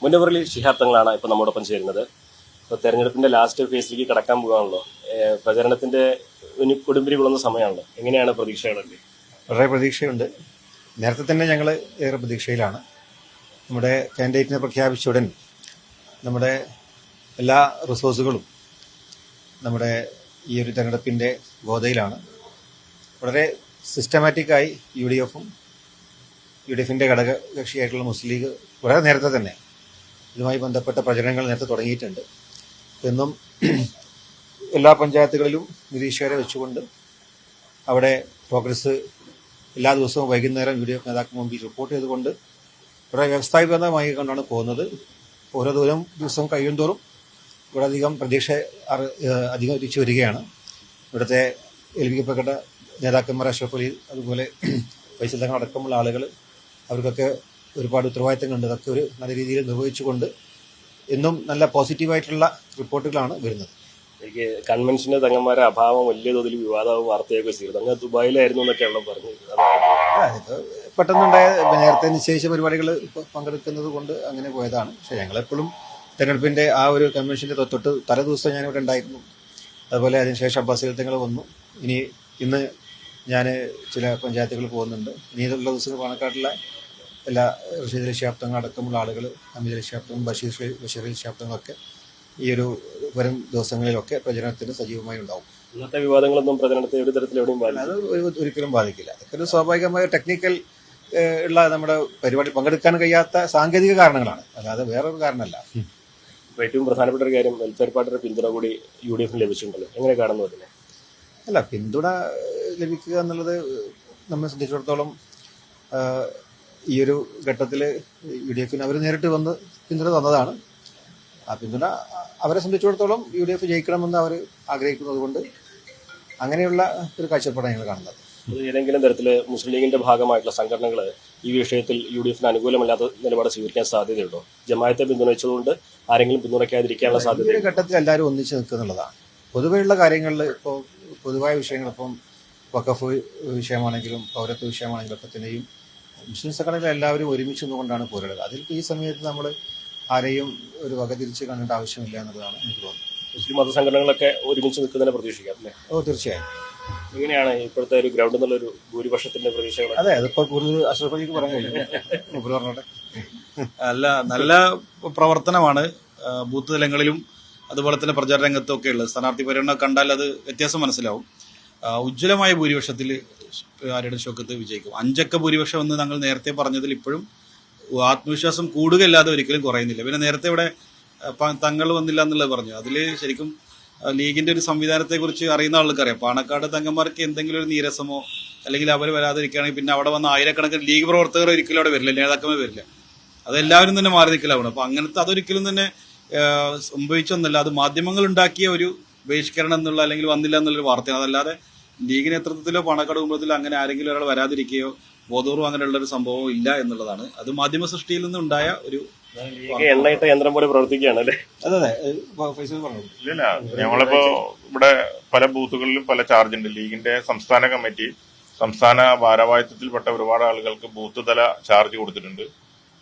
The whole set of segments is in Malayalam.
മുനവറലി ശിഹാബ് തങ്ങളാണ് ഇപ്പോൾ നമ്മോടൊപ്പം ചേരുന്നത്. ഇപ്പോൾ തെരഞ്ഞെടുപ്പിന്റെ ലാസ്റ്റ് ഫേസിലേക്ക് കടക്കാൻ പോകാണല്ലോ. പ്രചരണത്തിന്റെ കൊടുമ്പിരി കൊള്ളുന്ന സമയമാണല്ലോ. എങ്ങനെയാണ് പ്രതീക്ഷകളൊക്കെ? വളരെ പ്രതീക്ഷയുണ്ട്. നേരത്തെ തന്നെ ഞങ്ങൾ ഏറെ പ്രതീക്ഷയിലാണ്. നമ്മുടെ കാൻഡിഡേറ്റിനെ പ്രഖ്യാപിച്ച ഉടൻ നമ്മുടെ എല്ലാ റിസോഴ്സുകളും നമ്മുടെ ഈ ഒരു തെരഞ്ഞെടുപ്പിൻ്റെ ഗോതയിലാണ്. വളരെ സിസ്റ്റമാറ്റിക്കായി യു ഡി എഫിൻ്റെ ഘടകകക്ഷിയായിട്ടുള്ള മുസ്ലിം ലീഗ് വളരെ നേരത്തെ തന്നെ ഇതുമായി ബന്ധപ്പെട്ട പ്രചരണങ്ങൾ നേരത്തെ തുടങ്ങിയിട്ടുണ്ട്. എന്നും എല്ലാ പഞ്ചായത്തുകളിലും നിരീക്ഷകരെ വെച്ചുകൊണ്ട് അവിടെ പ്രോഗ്രസ് എല്ലാ ദിവസവും വൈകുന്നേരം യു ഡി എഫ് നേതാക്കൾ മുമ്പിൽ റിപ്പോർട്ട് ചെയ്തുകൊണ്ട് വളരെ വ്യവസ്ഥാപിതമായി കൊണ്ടാണ് പോകുന്നത്. ഓരോ ദിവസം കഴിയുന്തോറും ഇവിടെ അധികം പ്രതീക്ഷ അധികരിച്ചു വരികയാണ്. ഇവിടുത്തെ ഏൽപ്പിക്കപ്പെട്ട നേതാക്കന്മാർ അഷ്റഫ് അലി, അതുപോലെ ഫൈസൽ തങ്ങൾ അടക്കമുള്ള ആളുകൾ, അവർക്കൊക്കെ ഒരുപാട് ഉത്തരവാദിത്തങ്ങളുണ്ട്. അതൊക്കെ ഒരു നല്ല രീതിയിൽ നിർവഹിച്ചുകൊണ്ട് എന്നും നല്ല പോസിറ്റീവായിട്ടുള്ള റിപ്പോർട്ടുകളാണ് വരുന്നത്. എനിക്ക് കൺവെൻഷന് തങ്ങന്മാരെ അഭാവം വലിയ തോതിൽ വിവാദവും വാർത്തയൊക്കെ ചെയ്തു. അങ്ങ് ദുബായിലായിരുന്നു എന്നൊക്കെയാണല്ലോ പറഞ്ഞത്. പെട്ടെന്നുണ്ടായ നേരത്തെ നിശ്ചയിച്ച പരിപാടികൾ പങ്കെടുക്കുന്നത് കൊണ്ട് അങ്ങനെ പോയതാണ്. പക്ഷേ ഞങ്ങളെപ്പോഴും തെരഞ്ഞെടുപ്പിൻ്റെ ആ ഒരു കൺവെൻഷൻ്റെ തൊട്ട് തലേ ദിവസം ഞാനിവിടെ ഉണ്ടായിരുന്നു. അതുപോലെ അതിനുശേഷം അബ്ബാസ് തങ്ങൾ വന്നു. ഇന്ന് ഞാൻ ചില പഞ്ചായത്തുകൾ പോകുന്നുണ്ട്. ഇനിയുള്ള ദിവസങ്ങൾ പാണക്കാട്ടിലെ എല്ലാ റഷീദ് അലി ശിഹാബ് തങ്ങൾ അടക്കമുള്ള ആളുകൾ, ഹമീദ് അലി ശിഹാബ് തങ്ങൾ, ബഷീർ അലി ശിഹാബ് തങ്ങളൊക്കെ ഈ ഒരു വരും ദിവസങ്ങളിലൊക്കെ പ്രചരണത്തിന് സജീവമായി ഉണ്ടാവും. ഇന്നത്തെ വിവാദങ്ങളൊന്നും പ്രചരണത്തെ ഒരു തരത്തിൽ എവിടെയും അത് ഒരിക്കലും ബാധിക്കില്ല. അതൊക്കെ ഒരു സ്വാഭാവികമായ ടെക്നിക്കൽ ഉള്ള നമ്മുടെ പരിപാടി പങ്കെടുക്കാൻ കഴിയാത്ത സാങ്കേതിക കാരണങ്ങളാണ്, അല്ലാതെ വേറൊരു കാരണമല്ല. ഏറ്റവും പ്രധാനപ്പെട്ട ഒരു കാര്യം, വെൽഫെയർ പാർട്ടിയുടെ പിന്തുണ കൂടി യു ഡി എഫിന് ലഭിച്ചിട്ടുണ്ടല്ലോ. എങ്ങനെ കാണുന്നു അതിനെ? അല്ല, പിന്തുണ ലഭിക്കുക എന്നുള്ളത് നമ്മെ സംബന്ധിച്ചിടത്തോളം ഈ ഒരു ഘട്ടത്തിൽ യു ഡി എഫിന് അവർ നേരിട്ട് വന്ന് പിന്തുണ തന്നതാണ്. ആ പിന്തുണ അവരെ സംബന്ധിച്ചിടത്തോളം യു ഡി എഫ് ജയിക്കണമെന്ന് അവർ ആഗ്രഹിക്കുന്നത് കൊണ്ട് അങ്ങനെയുള്ള ഒരു കാഴ്ചപ്പാടാണ് ഞങ്ങൾ കാണുന്നത്. ഏതെങ്കിലും തരത്തിൽ മുസ്ലിം ലീഗിന്റെ ഭാഗമായിട്ടുള്ള സംഘടനകൾ ഈ വിഷയത്തിൽ യു ഡി എഫിന് അനുകൂലമല്ലാത്ത നിലപാട് സ്വീകരിക്കാൻ സാധ്യതയുണ്ടോ? ജമാഅത്തെ പിന്തുണച്ചതുകൊണ്ട് ആരെങ്കിലും പിന്തുണയ്ക്കാതിരിക്കാനുള്ള സാധ്യത? ഈ ഘട്ടത്തിൽ എല്ലാവരും ഒന്നിച്ച് നിൽക്കുന്നുള്ളതാണ്. പൊതുവെയുള്ള കാര്യങ്ങളിൽ ഇപ്പോൾ പൊതുവായ വിഷയങ്ങൾ, ഇപ്പം വഖഫ് വിഷയമാണെങ്കിലും പൗരത്വ വിഷയമാണെങ്കിലും ഒക്കെ തന്നെയും മുസ്ലിം സംഘടനകൾ എല്ലാവരും ഒരുമിച്ച് നിന്നുകൊണ്ടാണ് പോരുന്നത്. അതിൽ ഈ സമയത്ത് നമ്മൾ ആരെയും ഒരു വകതിരിച്ച് കാണേണ്ട ആവശ്യമില്ല എന്നുള്ളതാണ് എനിക്ക് തോന്നുന്നത്. മുസ്ലിം മതസംഘടനകളൊക്കെ ഒരുമിച്ച് നിൽക്കുന്നതിനെ പ്രതീക്ഷിക്കാം അല്ലേ? തീർച്ചയായും. എങ്ങനെയാണ് ഇപ്പോഴത്തെ ഒരു ഗ്രൗണ്ടിൽ നിന്നുള്ളൊരു ഭൂരിപക്ഷത്തിന്റെ പ്രതീക്ഷകൾ? അതെ, അതിപ്പോൾ കൂടുതൽ അഷ്റഫ് അലിക്ക് പറയാൻ കഴിയും. അല്ല, നല്ല പ്രവർത്തനമാണ് ബൂത്ത് തലങ്ങളിലും അതുപോലെ തന്നെ പ്രചാരണ രംഗത്തും ഒക്കെ ഉള്ളത്. സ്ഥാനാർത്ഥി പര്യടനം കണ്ടാൽ അത് വ്യത്യാസം മനസ്സിലാവും. ഉജ്ജ്വലമായ ഭൂരിപക്ഷത്തിൽ ആര്യടൻ ഷൗക്കത്ത് വിജയിക്കും. 5 ഭൂരിപക്ഷം എന്ന് ഞങ്ങൾ നേരത്തെ പറഞ്ഞതിൽ ഇപ്പോഴും ആത്മവിശ്വാസം കൂടുകയല്ലാതെ ഒരിക്കലും കുറയുന്നില്ല. പിന്നെ നേരത്തെ ഇവിടെ തങ്ങൾ വന്നില്ല എന്നുള്ളത് പറഞ്ഞു. അതിൽ ശരിക്കും ലീഗിന്റെ ഒരു സംവിധാനത്തെക്കുറിച്ച് അറിയുന്ന ആൾക്കറിയാം. പാണക്കാട് തങ്ങന്മാർക്ക് എന്തെങ്കിലും ഒരു നീരസമോ അല്ലെങ്കിൽ അവർ വരാതിരിക്കുകയാണെങ്കിൽ പിന്നെ അവിടെ വന്ന ആയിരക്കണക്കിന് ലീഗ് പ്രവർത്തകർ ഒരിക്കലും അവിടെ വരില്ല, നേതാക്കന്മാർ വരില്ല. അതെല്ലാവരും തന്നെ മാറി നിൽക്കലാവണം. അപ്പൊ അങ്ങനത്തെ അതൊരിക്കലും തന്നെ സംഭവിച്ചൊന്നല്ല. അത് മാധ്യമങ്ങൾ ഉണ്ടാക്കിയ ഒരു ബഹിഷ്കരണം എന്നുള്ള അല്ലെങ്കിൽ വന്നില്ല എന്നുള്ളൊരു വാർത്തയാണ്. അതല്ലാതെ ലീഗ് നേതൃത്വത്തിലോ പാണക്കാട് കുടുംബത്തിലോ അങ്ങനെ ആരെങ്കിലും ഒരാൾ വരാതിരിക്കുകയോ ബോധപൂർവ്വം അങ്ങനെയുള്ള ഒരു സംഭവം ഇല്ല എന്നുള്ളതാണ്. അത് മാധ്യമ സൃഷ്ടിയിൽ നിന്നുണ്ടായ ഒരു എണ്ണയിട്ട യന്ത്രം പോലെ പ്രവർത്തിക്കുകയാണ് അല്ലേ? അതെ, ഇല്ല, ഞങ്ങളിപ്പോ ഇവിടെ പല ബൂത്തുകളിലും പല ചാർജ് ഉണ്ട്. ലീഗിന്റെ സംസ്ഥാന കമ്മിറ്റി, സംസ്ഥാന ഭാരവാഹിത്വത്തിൽപ്പെട്ട ഒരുപാട് ആളുകൾക്ക് ബൂത്ത് തല ചാർജ് കൊടുത്തിട്ടുണ്ട്.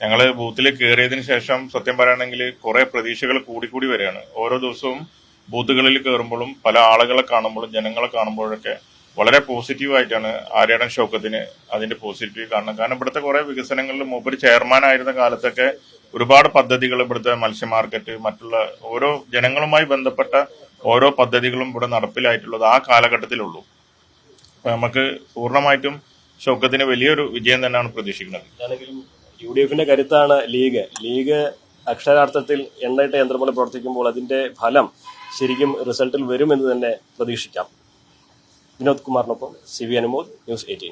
ഞങ്ങള് ബൂത്തിൽ കയറിയതിനു ശേഷം സത്യം പറയുകയാണെങ്കിൽ കുറെ പ്രതീക്ഷകൾ കൂടിക്കൂടി വരികയാണ്. ഓരോ ദിവസവും ബൂത്തുകളിൽ കയറുമ്പോഴും പല ആളുകളെ കാണുമ്പോഴും ജനങ്ങളെ കാണുമ്പോഴൊക്കെ വളരെ പോസിറ്റീവായിട്ടാണ് ആര്യടൻ ഷൗക്കത്തിന് അതിന്റെ പോസിറ്റീവ് കാണണം. കാരണം ഇവിടുത്തെ കുറെ വികസനങ്ങളിൽ മൂപ്പര് ചെയർമാൻ ആയിരുന്ന കാലത്തൊക്കെ ഒരുപാട് പദ്ധതികൾ, ഇവിടുത്തെ മത്സ്യ മാർക്കറ്റ്, മറ്റുള്ള ഓരോ ജനങ്ങളുമായി ബന്ധപ്പെട്ട ഓരോ പദ്ധതികളും ഇവിടെ നടപ്പിലായിട്ടുള്ളത് ആ കാലഘട്ടത്തിലുള്ളൂ. അപ്പൊ നമുക്ക് പൂർണ്ണമായിട്ടും ഷൗക്കത്തിന് വലിയൊരു വിജയം തന്നെയാണ് പ്രതീക്ഷിക്കുന്നത്. യു ഡി എഫിന്റെ കരുത്താണ് ലീഗ് അക്ഷരാർത്ഥത്തിൽ എണ്ണയിട്ട യന്ത്രം പോലെ പ്രവർത്തിക്കുമ്പോൾ അതിന്റെ ഫലം ശരിക്കും റിസൾട്ടിൽ വരുമെന്ന് തന്നെ പ്രതീക്ഷിക്കാം. Vinod കുമാറിനൊപ്പം CV Anumod, News 18.